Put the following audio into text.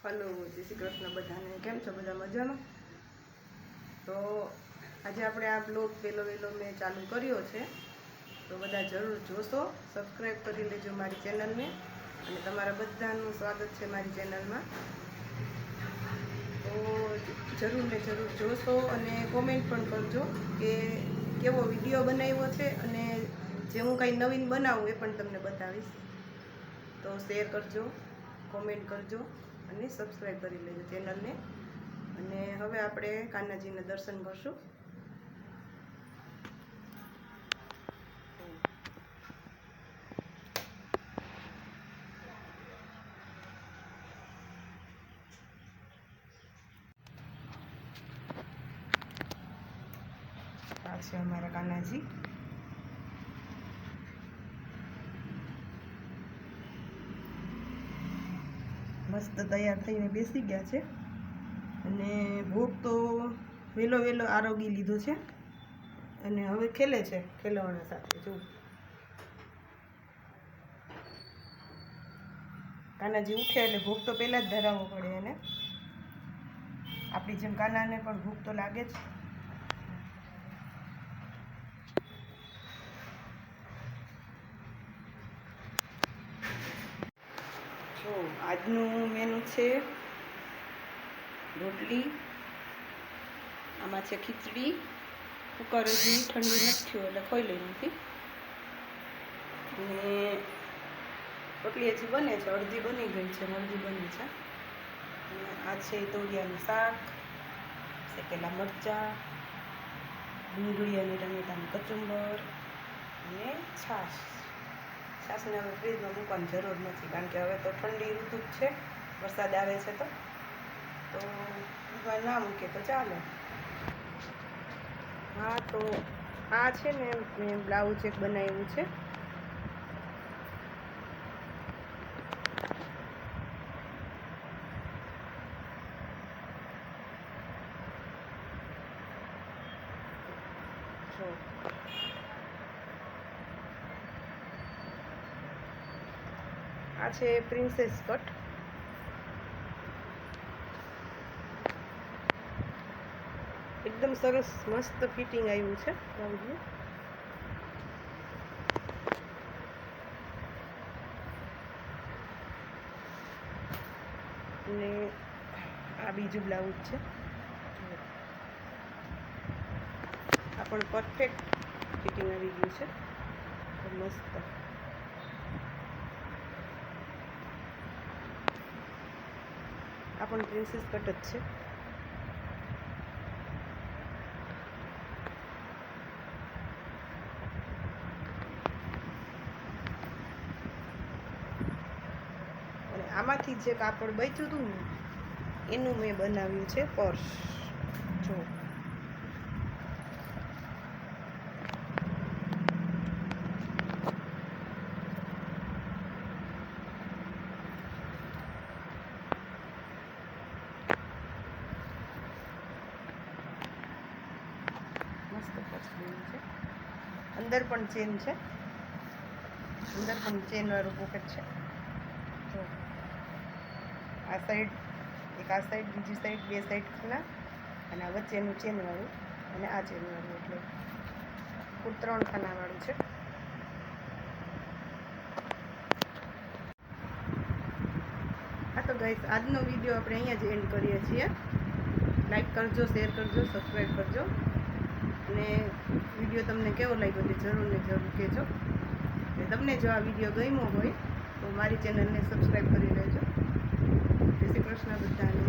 Hello, જય શ્રી કૃષ્ણ બધાને. કેમ છો? બધા મજામાં? તો આજે આપણે આ બ્લોગ વહેલો મેં ચાલુ કર્યો છે, તો બધા જરૂર જોશો, સબસ્ક્રાઈબ કરી લેજો મારી ચેનલને, અને તમારા બધાનું સ્વાગત છે મારી ચેનલમાં. તો જરૂર જોશો અને કોમેન્ટ પણ કરજો કે કેવો વિડીયો બનાવ્યો છે, અને જે હું કંઈ નવીન બનાવું એ પણ તમને બતાવીશ. તો શેર કરજો, કોમેન્ટ કરજો અને સબસ્ક્રાઈબ કરી લેજો ચેનલને. અને હવે આપણે કાનાજીના દર્શન કરશું. આ છે અમારા કાનાજી. મસ્ત તૈયાર થઈને બેસી ગયા છે, અને ભોગ તો વહેલો આરોગી લીધો છે, અને હવે ખેલે છે ખેલવાના સાથે. જો કાનાજી ઉઠે એટલે ભૂખ તો પહેલાં જ ધરાવવો પડે એને. આપણી જેમ કાનાને પણ ભૂખ તો લાગે જ. જો આજનું મેનુ છે રોટલી, આમાં છે ખીચડી. કુકર હજી ઠંડુ નથી થયું એટલે ખોઈ લઈ નથી. અને રોટલી હજી બને છે, અડધી બની ગઈ છે, અડધી બની છે. અને આ છે તોરિયાનું શાક, શેકેલા મરચાં, ડુંગળી અને ટમેટાનું કચુંબર અને છાશ. છાશને હવે ફ્રીજમાં મૂકવાની જરૂર નથી, કારણ કે હવે તો ઠંડી ઋતુ જ છે, વરસાદ આવે છે, તો ના મૂકે તો ચાલે. હા, તો આ છે ને મેં બ્લાઉઝ એક બનાવ્યું છે. આ છે પ્રિન્સેસ કટ. એકદમ સરસ મસ્ત ફિટિંગ આવ્યું છે બ્લાઉઝનું. અને આ બીજું બ્લાઉઝ છે. આ પણ પરફેક્ટ ફિટિંગ આવી ગયું છે, મસ્ત. આ પણ પ્રિન્સેસ કટ જ છે. અને આમાંથી જે કાપડ બચ્યું હતું ને એનું મેં બનાવ્યું છે પર્સ. જો મસ્ત પર્સ બન્યું છે. અંદર પણ ચેન છે, અંદર પણ ચેન વાળું પોકેટ છે. જો આ સાઈડ એક, આ સાઈડ બીજી સાઈડ, બે સાઈડ ખુલ્લા, અને આ વચ્ચેનું ચેન વાળું, અને આ ચેન વાળું, એટલે કુલ 3 ખાના વાળું છે. હા, તો ગાઈસ, આજનો વિડીયો આપણે અહીંયા જ એન્ડ કરીએ છીએ. લાઈક કરજો, શેર કરજો, સબસ્ક્રાઈબ કરજો, અને વિડીયો તમને કેવો લાગ્યો તે જરૂર કહેજો. અને તમને જો આ વિડીયો ગમ્યો હોય તો મારી ચેનલને સબસ્ક્રાઈબ કરી લેજો. જય શ્રી કૃષ્ણ બધાને.